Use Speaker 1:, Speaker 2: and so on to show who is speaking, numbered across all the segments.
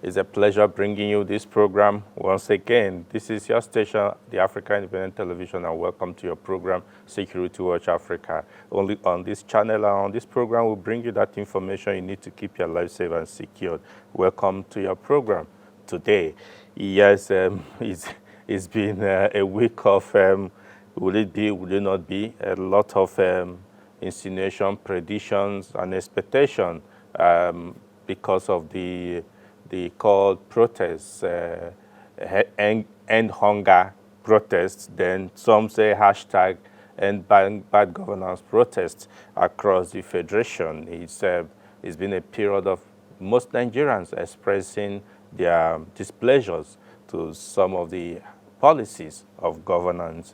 Speaker 1: It's a pleasure bringing you this program once again. This is your station, the Africa Independent Television, and welcome to your program, Security Watch Africa. Only on this channel and on this program, we'll bring you that information you need to keep your life safe and secured. Welcome to your program today. Yes, it's been a week of, will it be, will it not be, a lot of insinuation, predictions, and expectation because of the called protests, end hunger protests. Then some say hashtag end bad governance protests across the federation. It's been a period of most Nigerians expressing their displeasures to some of the policies of governance.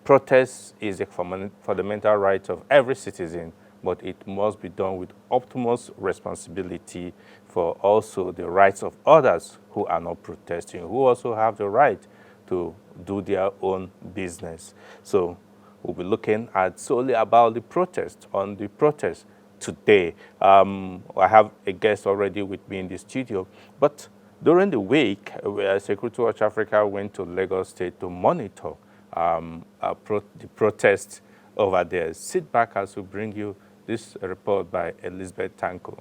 Speaker 1: Protest is a fundamental right of every citizen, but it must be done with utmost responsibility for also the rights of others who are not protesting, who also have the right to do their own business. So we'll be looking at solely about the protest, on the protest today. I have a guest already with me in the studio, but during the week, Security Watch Africa went to Lagos State to monitor the protest over there. Sit back as we bring you this report by Elizabeth Tanko.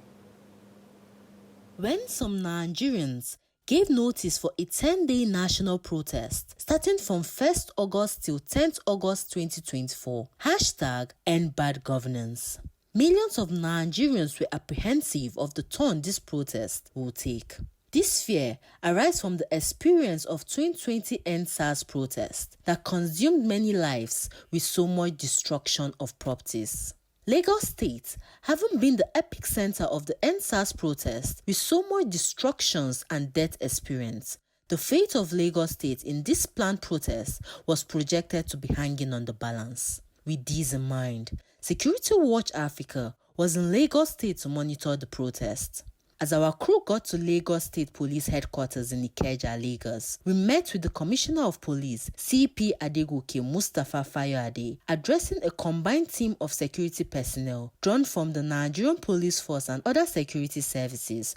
Speaker 2: When some Nigerians gave notice for a 10-day national protest starting from 1st August till 10th August 2024, hashtag end bad governance. Millions of Nigerians were apprehensive of the turn this protest will take. This fear arises from the experience of 2020 EndSARS protest that consumed many lives with so much destruction of properties. Lagos State, having been the epicenter of the EndSARS protest with so much destructions and death experience, the fate of Lagos State in this planned protest was projected to be hanging on the balance. With this in mind, Security Watch Africa was in Lagos State to monitor the protest. As our crew got to Lagos State Police Headquarters in Ikeja, Lagos, we met with the Commissioner of Police, CP Adegoke Mustapha Fayoade, addressing a combined team of security personnel drawn from the Nigerian Police Force and other security services.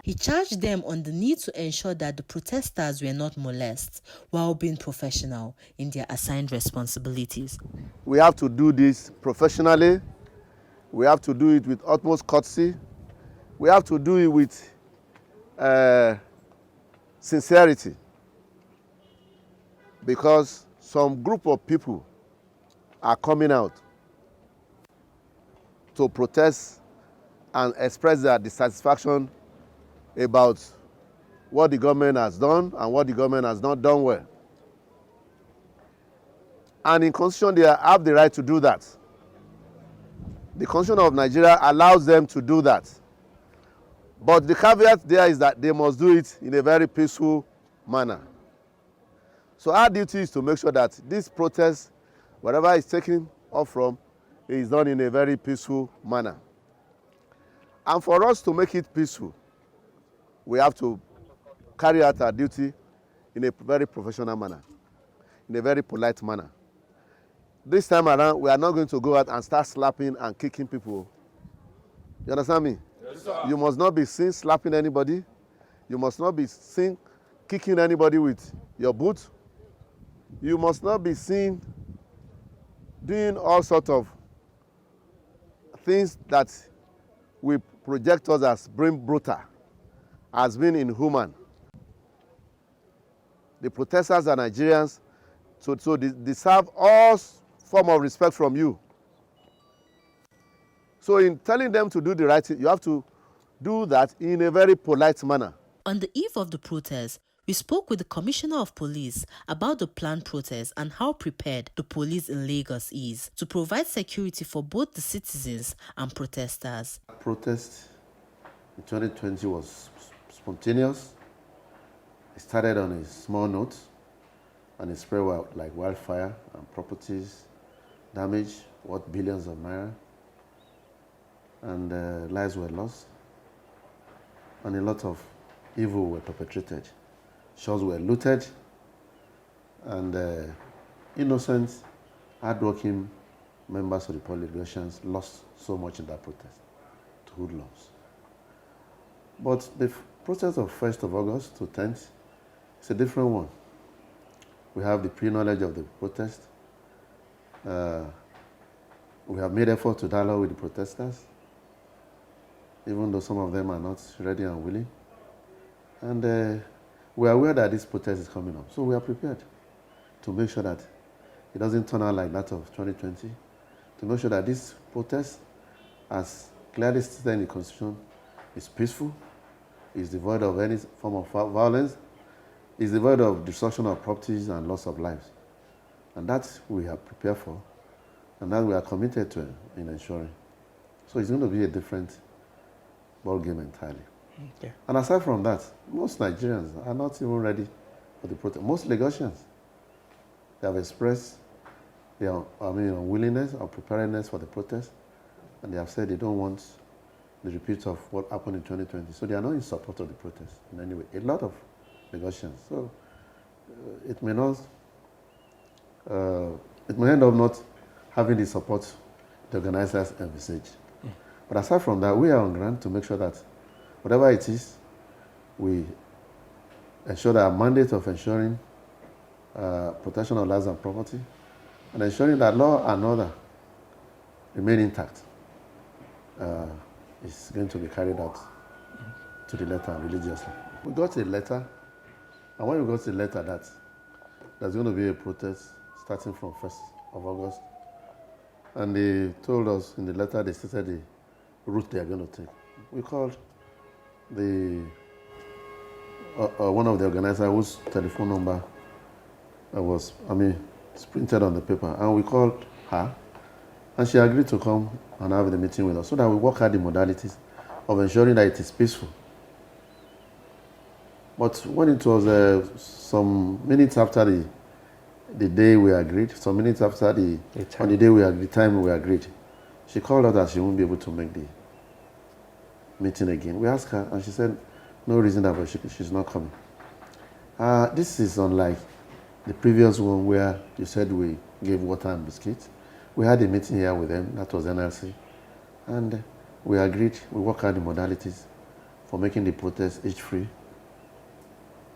Speaker 2: He charged them on the need to ensure that the protesters were not molested while being professional in their assigned responsibilities.
Speaker 3: We have to do this professionally. We have to do it with utmost courtesy. We have to do it with sincerity, because some group of people are coming out to protest and express their dissatisfaction about what the government has done and what the government has not done well. And in Constitution, they have the right to do that. The Constitution of Nigeria allows them to do that. But the caveat there is that they must do it in a very peaceful manner. So our duty is to make sure that this protest, wherever it's taken off from, is done in a very peaceful manner. And for us to make it peaceful, we have to carry out our duty in a very professional manner, in a very polite manner. This time around, we are not going to go out and start slapping and kicking people. You understand me? Yes, sir. You must not be seen slapping anybody. You must not be seen kicking anybody with your boot. You must not be seen doing all sorts of things that we project us as being brutal, as being inhuman. The protesters are Nigerians, so they deserve all form of respect from you. So in telling them to do the right thing, you have to do that in a very polite manner.
Speaker 2: On the eve of the protest, we spoke with the Commissioner of Police about the planned protest and how prepared the police in Lagos is to provide security for both the citizens and protesters.
Speaker 3: Protest in 2020 was spontaneous. It started on a small note and it spread like wildfire, and properties damage worth billions of naira, and lives were lost, and a lot of evil were perpetrated. Shops were looted, and innocent, hardworking members of the politicians lost so much in that protest. hoodlums. But the process of 1st of August to 10th is a different one. We have the pre-knowledge of the protest. We have made effort to dialogue with the protesters, even though some of them are not ready and willing. And we are aware that this protest is coming up. So we are prepared to make sure that it doesn't turn out like that of 2020, to make sure that this protest, as clearly stated in the Constitution, is peaceful, is devoid of any form of violence, is devoid of destruction of properties and loss of lives. And that we are prepared for, and that we are committed to in ensuring. So it's going to be a different ball game entirely.
Speaker 1: Okay.
Speaker 3: And aside from that, most Nigerians are not even ready for the protest. Most Lagosians, they have expressed their unwillingness or preparedness for the protest, and they have said they don't want the repeat of what happened in 2020. So they are not in support of the protest in any way. A lot of Lagosians. So it may not, it may end up not having the support the organizers envisage. But aside from that, we are on ground to make sure that whatever it is, we ensure that our mandate of ensuring protection of lives and property and ensuring that law and order remain intact is going to be carried out to the letter religiously. We got a letter, and when we got a letter that there's going to be a protest starting from 1st of August, and they told us in the letter, they stated the route they are going to take. We called the one of the organizers whose telephone number was, it's printed on the paper, and we called her, and she agreed to come and have the meeting with us so that we work out the modalities of ensuring that it is peaceful. But when it was some minutes after the day we agreed, some minutes after the time we agreed, she called us that she won't be able to make the meeting again. We asked her, and she said no reason that she's not coming. This is unlike the previous one where you said we gave water and biscuits. We had a meeting here with them, that was NLC, and we agreed, we worked out the modalities for making the protest age-free,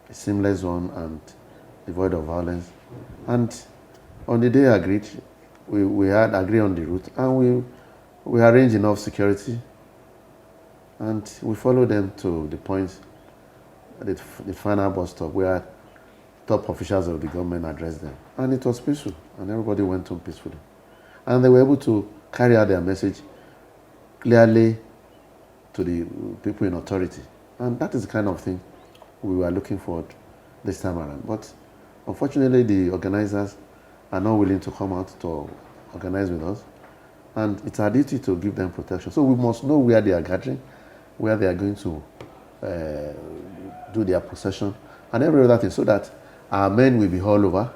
Speaker 3: a seamless one, and devoid of violence. And on the day agreed, we had agreed on the route, and we arranged enough security, and we followed them to the point, the final bus stop, where top officials of the government addressed them. And it was peaceful, and everybody went home peacefully. And they were able to carry out their message clearly to the people in authority. And that is the kind of thing we were looking for this time around. But unfortunately, the organizers are not willing to come out to organize with us. And it's our duty to give them protection. So we must know where they are gathering, where they are going to do their procession, and every other thing, so that our men will be all over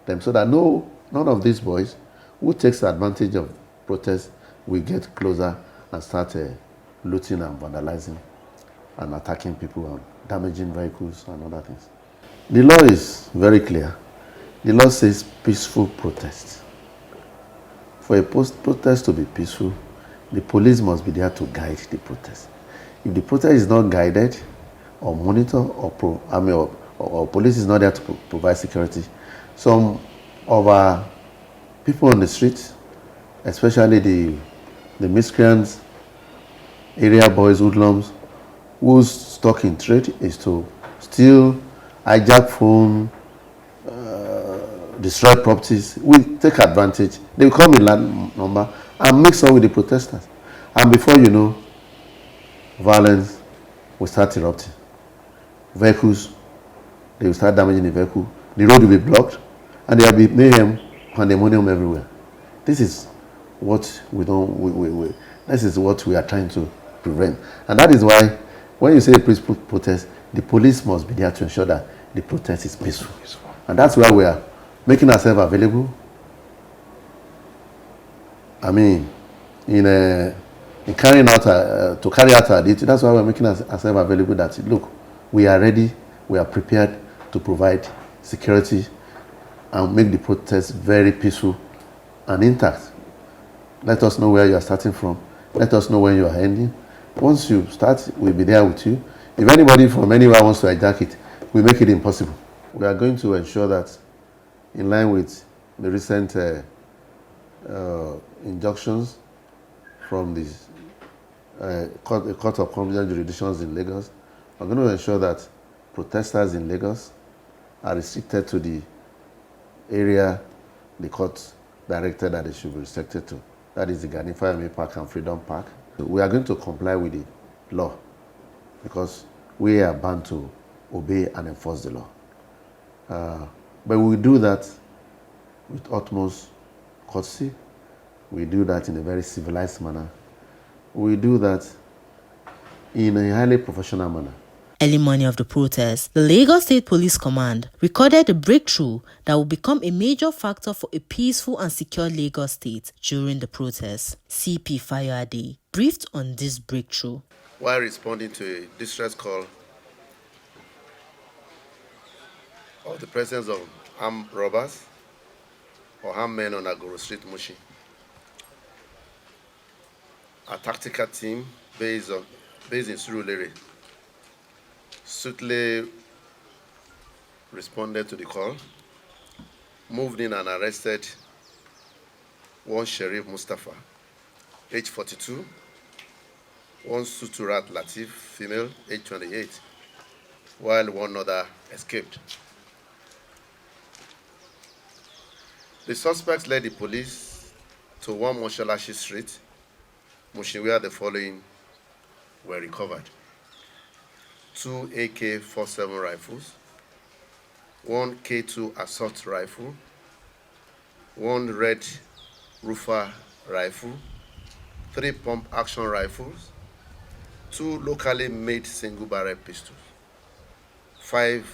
Speaker 3: them, so that none of these boys who takes advantage of protest will get closer and start looting and vandalizing and attacking people and damaging vehicles and other things. The law is very clear. The law says peaceful protest. For a protest to be peaceful, the police must be there to guide the protest. If the protest is not guided or monitored, or police is not there to provide security, some of our people on the streets, especially the miscreants, area boys, hoodlums, whose stock in trade is to steal, hijack phone, destroy properties, will take advantage. They will come in large number and mix up with the protesters. And before you know, violence will start erupting. Vehicles, they will start damaging the vehicle. The road will be blocked, and there will be mayhem, pandemonium everywhere. This is what this is what we are trying to prevent. And that is why when you say a peaceful protest, the police must be there to ensure that the protest is peaceful. And that's why we are making ourselves available. In carrying out to carry out our duty. That's why we're making ourselves available. That look, we are ready, we are prepared to provide security and make the protest very peaceful and intact. Let us know where you are starting from. Let us know when you are ending. Once you start, we'll be there with you. If anybody from anywhere wants to hijack it, we make it impossible. We are going to ensure that, in line with the recent injunctions from the Court of Competent Jurisdictions in Lagos, we're going to ensure that protesters in Lagos are restricted to the area the court directed that they should be restricted to. That is the Gani Fayemi Park and Freedom Park. We are going to comply with the law because we are bound to obey and enforce the law. But we do that with utmost courtesy. We do that in a very civilized manner. We do that in a highly professional manner.
Speaker 2: Early morning of the protest, the Lagos State Police Command recorded a breakthrough that will become a major factor for a peaceful and secure Lagos State during the protest. CP Fayode briefed on this breakthrough.
Speaker 3: While responding to a distress call of the presence of armed robbers or armed men on Agoro Street, Mushi, a tactical team based in Surulere swiftly responded to the call, moved in and arrested one Sheriff Mustafa, age 42, one Suturat Latif, female, age 28, while one other escaped. The suspects led the police to one Moshalashi Street, Mushin, where the following were recovered: 2 AK-47 rifles, 1 K2 assault rifle, 1 red Rufa rifle, 3 pump action rifles, 2 locally made single barrel pistols, 5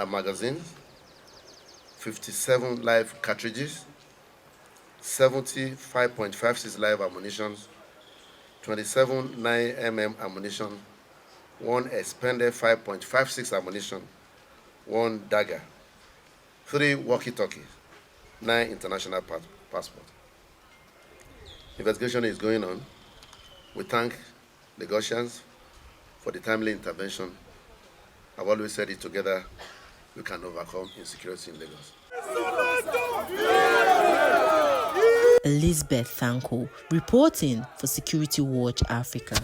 Speaker 3: magazines, 57 live cartridges, 70 5.56 live ammunition, 27 9mm ammunition, 1 expended 5.56 ammunition, 1 dagger, 3 walkie-talkies, 9 international passports. Investigation is going on. We thank Lagosians for the timely intervention. I've always said it, together we can overcome insecurity in Lagos.
Speaker 2: Elizabeth Thanko reporting for Security Watch Africa.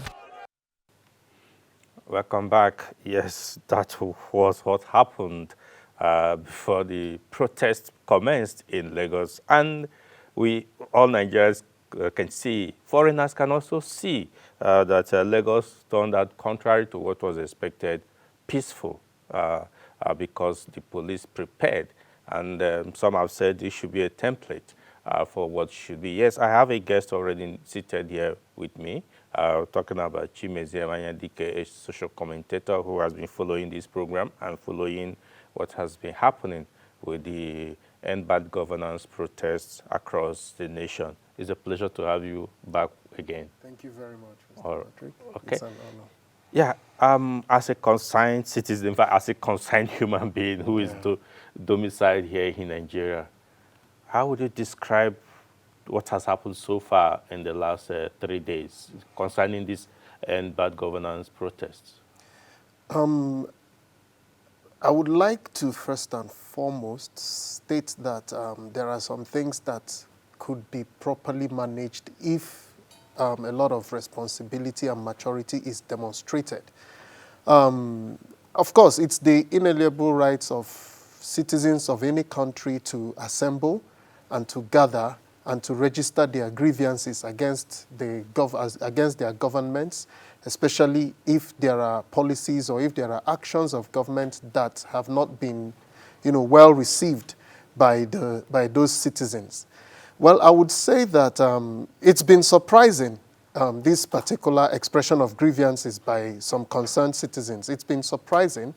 Speaker 1: Welcome back. Yes, that was what happened before the protest commenced in Lagos. And we, all Nigerians, can see, foreigners can also see that Lagos turned out, contrary to what was expected, peaceful because the police prepared. And some have said this should be a template for what should be. Yes, I have a guest already seated here with me, talking about Chimezie Manyadike, a social commentator who has been following this program and following what has been happening with the End Bad Governance protests across the nation. It's a pleasure to have you back again.
Speaker 4: Thank you very much, Mr. Patrick.
Speaker 1: Okay.
Speaker 4: It's an honor.
Speaker 1: Yeah, as a concerned citizen, in fact, as a concerned human being who is domiciled here in Nigeria, how would you describe what has happened so far in the last 3 days concerning this End Bad Governance protests?
Speaker 4: I would like to first and foremost state that there are some things that could be properly managed if a lot of responsibility and maturity is demonstrated. Of course, it's the inalienable rights of citizens of any country to assemble and to gather and to register their grievances against their governments, especially if there are policies or if there are actions of government that have not been, well received by those citizens. Well, I would say that it's been surprising, this particular expression of grievances by some concerned citizens. It's been surprising,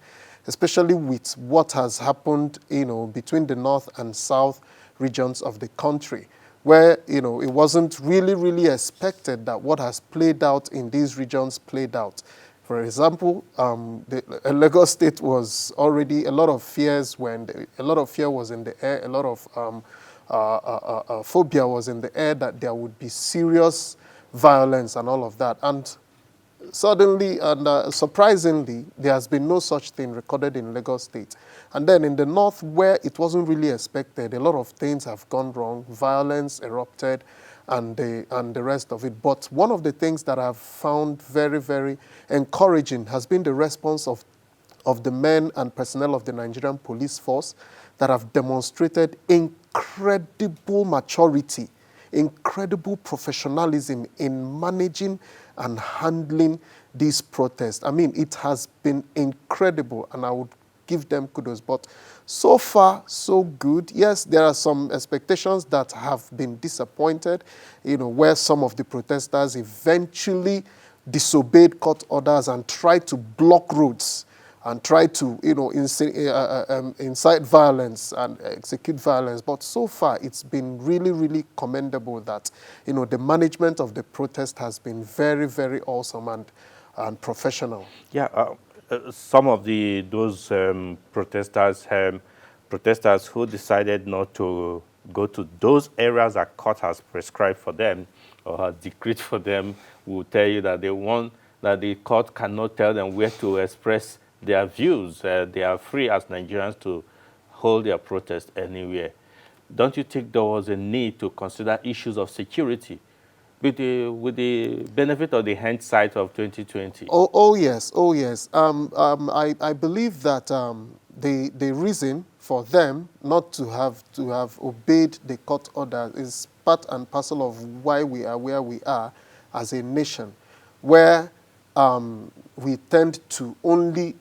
Speaker 4: especially with what has happened, between the north and south regions of the country, where, it wasn't really expected that what has played out in these regions played out. For example, Lagos State was already, a lot of fear was in the air, a lot of phobia was in the air that there would be serious violence and all of that. And Suddenly and surprisingly, there has been no such thing recorded in Lagos State. And then in the north, where it wasn't really expected, a lot of things have gone wrong. Violence erupted and the rest of it. But one of the things that I've found very, very encouraging has been the response of the men and personnel of the Nigerian police force that have demonstrated incredible maturity, incredible professionalism in managing and handling these protests. I mean, it has been incredible, and I would give them kudos. But so far, so good. Yes, there are some expectations that have been disappointed, where some of the protesters eventually disobeyed court orders and tried to block roads and try to, incite violence and execute violence. But so far, it's been really, really commendable that, the management of the protest has been very, very awesome and professional.
Speaker 1: Yeah, some of those protesters who decided not to go to those areas that court has prescribed for them or has decreed for them will tell you that they want that the court cannot tell them where to express their views. They are free as Nigerians to hold their protest anywhere. Don't you think there was a need to consider issues of security with the benefit of the hindsight of 2020?
Speaker 4: Oh yes. I believe that the reason for them not to have obeyed the court order is part and parcel of why we are where we are as a nation, where we tend to only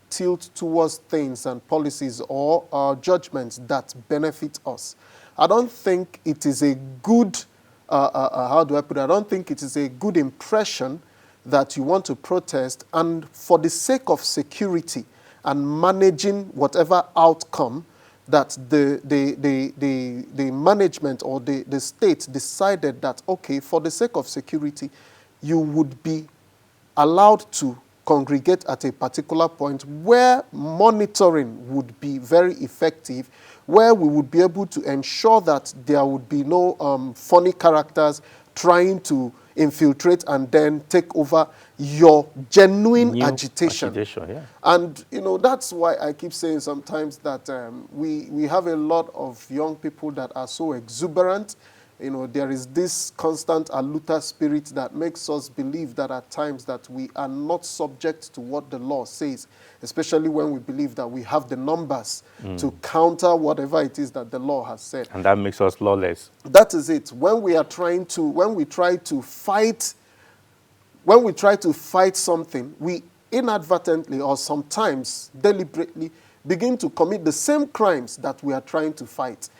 Speaker 4: tilt towards things and policies or judgments that benefit us. I don't think it is a good, how do I put it? I don't think it is a good impression that you want to protest, and for the sake of security and managing whatever outcome that the management or the state decided that, okay, for the sake of security, you would be allowed to congregate at a particular point where monitoring would be very effective, where we would be able to ensure that there would be no funny characters trying to infiltrate and then take over your genuine agitation.
Speaker 1: Yeah.
Speaker 4: And, that's why I keep saying sometimes that we have a lot of young people that are so exuberant. There is this constant alluta spirit that makes us believe that at times that we are not subject to what the law says, especially when we believe that we have the numbers to counter whatever it is that the law has said.
Speaker 1: And that makes us lawless.
Speaker 4: That is it. When we try to fight something, we inadvertently or sometimes deliberately begin to commit the same crimes that we are trying to fight.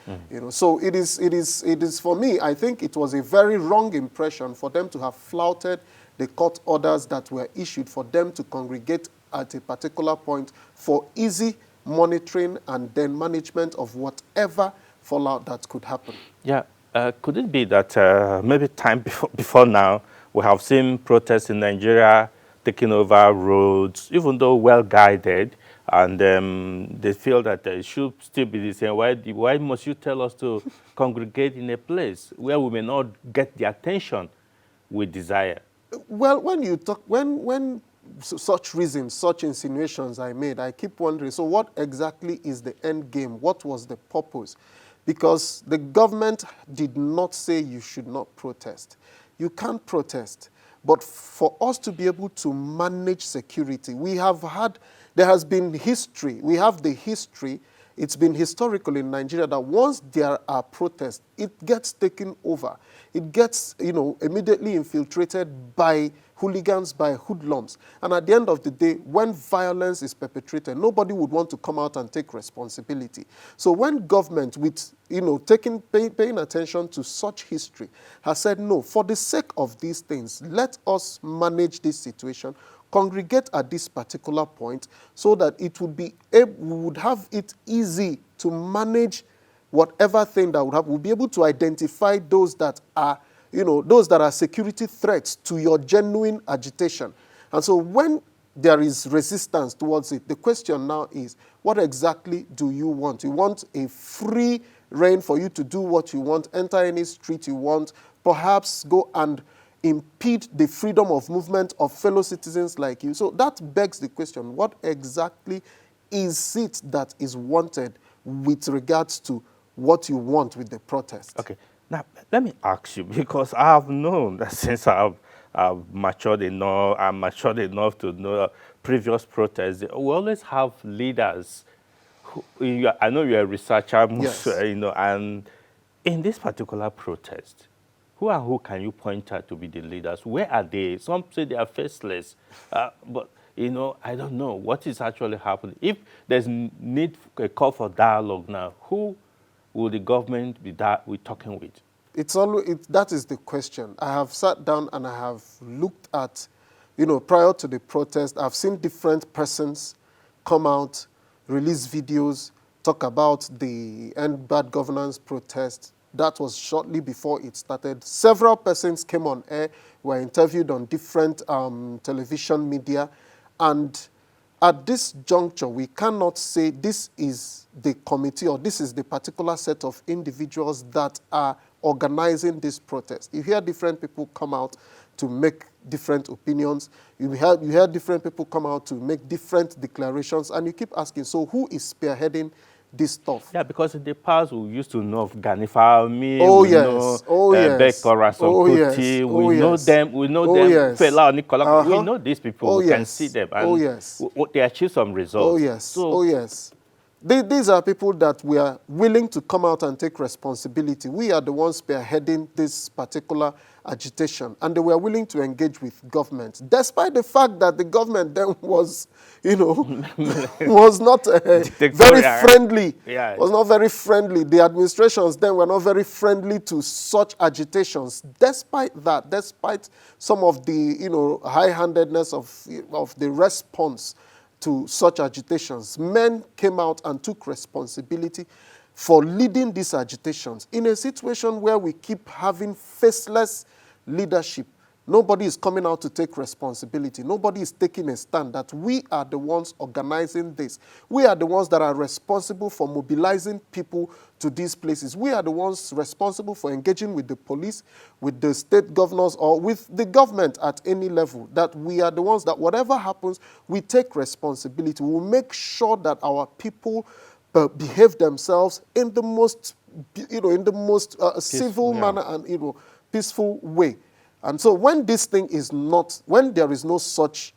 Speaker 4: So it is for me, I think it was a very wrong impression for them to have flouted the court orders that were issued for them to congregate at a particular point for easy monitoring and then management of whatever fallout that could happen.
Speaker 1: Yeah, could it be that maybe time before now, we have seen protests in Nigeria taking over roads, even though well guided, and they feel that it should still be the same. Why must you tell us to congregate in a place where we may not get the attention we desire?
Speaker 4: Well, when such reasons, such insinuations are made, I keep wondering, so what exactly is the end game? What was the purpose? Because the government did not say you should not protest. You can't protest. But for us to be able to manage security, there has been history. We have the history. It's been historical in Nigeria that once there are protests, it gets taken over. It gets, immediately infiltrated by hooligans, by hoodlums. And at the end of the day, when violence is perpetrated, nobody would want to come out and take responsibility. So when government, with, paying attention to such history, has said, no, for the sake of these things, let us manage this situation, congregate at this particular point so that we would have it easy to manage whatever thing that would happen. We'll be able to identify those that are, security threats to your genuine agitation. And so when there is resistance towards it, the question now is, what exactly do you want? You want a free reign for you to do what you want, enter any street you want, perhaps go and impede the freedom of movement of fellow citizens like you. So that begs the question, what exactly is it that is wanted with regards to what you want with the protest?
Speaker 1: Okay. Now, let me ask you, because I have known that since I've matured enough, I'm matured enough to know previous protests, we always have leaders. I know you're a researcher,
Speaker 4: Yes.
Speaker 1: and in this particular protest, who can you point at to be the leaders? Where are they? Some say they are faceless, but I don't know what is actually happening. If there's need a call for dialogue now, who will the government be talking with?
Speaker 4: That is the question. I have sat down and I have looked at, prior to the protest, I've seen different persons come out, release videos, talk about the End Bad Governance protest. That was shortly before it started. Several persons came on air, were interviewed on different television media, and at this juncture, we cannot say this is the committee or this is the particular set of individuals that are organizing this protest. You hear different people come out to make different opinions. You hear different people come out to make different declarations, and you keep asking, so who is spearheading this stuff?
Speaker 1: Yeah, because in the past we used to know of Ganifa Army,
Speaker 4: Oh,
Speaker 1: we
Speaker 4: yes.
Speaker 1: know
Speaker 4: Oh, yes.
Speaker 1: Beko Rason
Speaker 4: Oh, yes.
Speaker 1: Kuti,
Speaker 4: Oh,
Speaker 1: we know
Speaker 4: yes.
Speaker 1: them, we know
Speaker 4: Oh,
Speaker 1: them,
Speaker 4: yes.
Speaker 1: Fela Nicola,
Speaker 4: Uh-huh.
Speaker 1: we know these people,
Speaker 4: Oh,
Speaker 1: we can
Speaker 4: yes.
Speaker 1: see them, and
Speaker 4: Oh, yes.
Speaker 1: they achieve some results.
Speaker 4: Oh, yes.
Speaker 1: So,
Speaker 4: Oh, yes. These are people that we are willing to come out and take responsibility. We are the ones spearheading this particular agitation, and they were willing to engage with government, despite the fact that the government then was, was not very friendly.
Speaker 1: Yeah.
Speaker 4: Was not very friendly. The administrations then were not very friendly to such agitations. Despite that, despite some of the, high-handedness of the response to such agitations, men came out and took responsibility for leading these agitations in a situation where we keep having faceless leadership. Nobody is coming out to take responsibility. Nobody is taking a stand that we are the ones organizing this. We are the ones that are responsible for mobilizing people to these places. We are the ones responsible for engaging with the police, with the state governors, or with the government at any level. That we are the ones that whatever happens, we take responsibility. We will make sure that our people behave themselves in the most, civil manner and, peaceful way. And so when this thing is not, when there is no such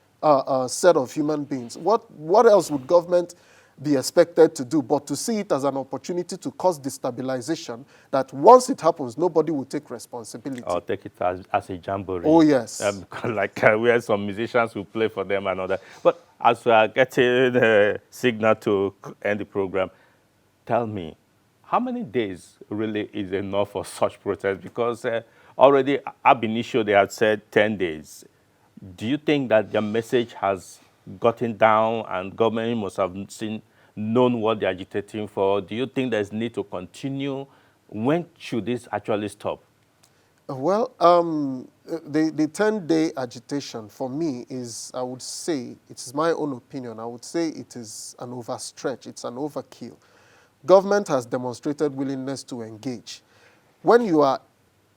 Speaker 4: set of human beings, what else would government be expected to do but to see it as an opportunity to cause destabilization, that once it happens, nobody will take responsibility?
Speaker 1: I'll take it as a jamboree.
Speaker 4: Oh, yes.
Speaker 1: We have some musicians who play for them and all that. But as we are getting the signal to end the program, tell me, how many days really is enough for such protests? Because already ab initio they have said 10 days. Do you think that their message has gotten down and government must have known what they're agitating for? Do you think there's need to continue? When should this actually stop?
Speaker 4: Well, the 10-day agitation for me is, I would say, it is my own opinion, I would say it is an overstretch, it's an overkill. Government has demonstrated willingness to engage. When you are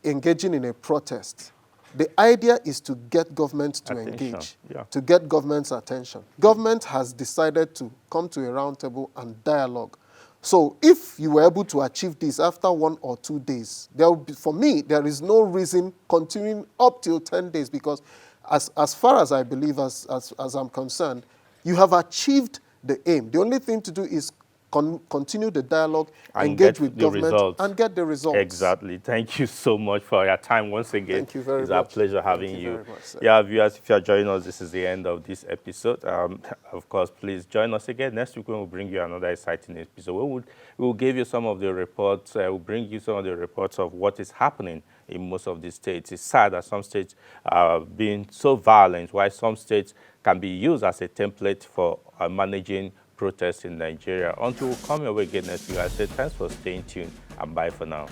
Speaker 4: engaging in a protest, the idea is to get government to engage, to get government's attention. Government has decided to come to a round table and dialogue. So if you were able to achieve this after 1 or 2 days, for me, there is no reason continuing up till 10 days, because as far as I believe, as I'm concerned, you have achieved the aim. The only thing to do is continue the dialogue, engage with government, and get the results.
Speaker 1: Exactly. Thank you so much for your time once again.
Speaker 4: Thank you very much.
Speaker 1: It's our pleasure having
Speaker 4: Thank
Speaker 1: you.
Speaker 4: very much, sir.
Speaker 1: Yeah, viewers, if you are joining us, this is the end of this episode. Of course, please join us again next week when we'll bring you another exciting episode. We will give you some of the reports. We'll bring you some of the reports of what is happening in most of the states. It's sad that some states are being so violent, while some states can be used as a template for managing protests in Nigeria. Until we come your way again next week, I say thanks for staying tuned and bye for now.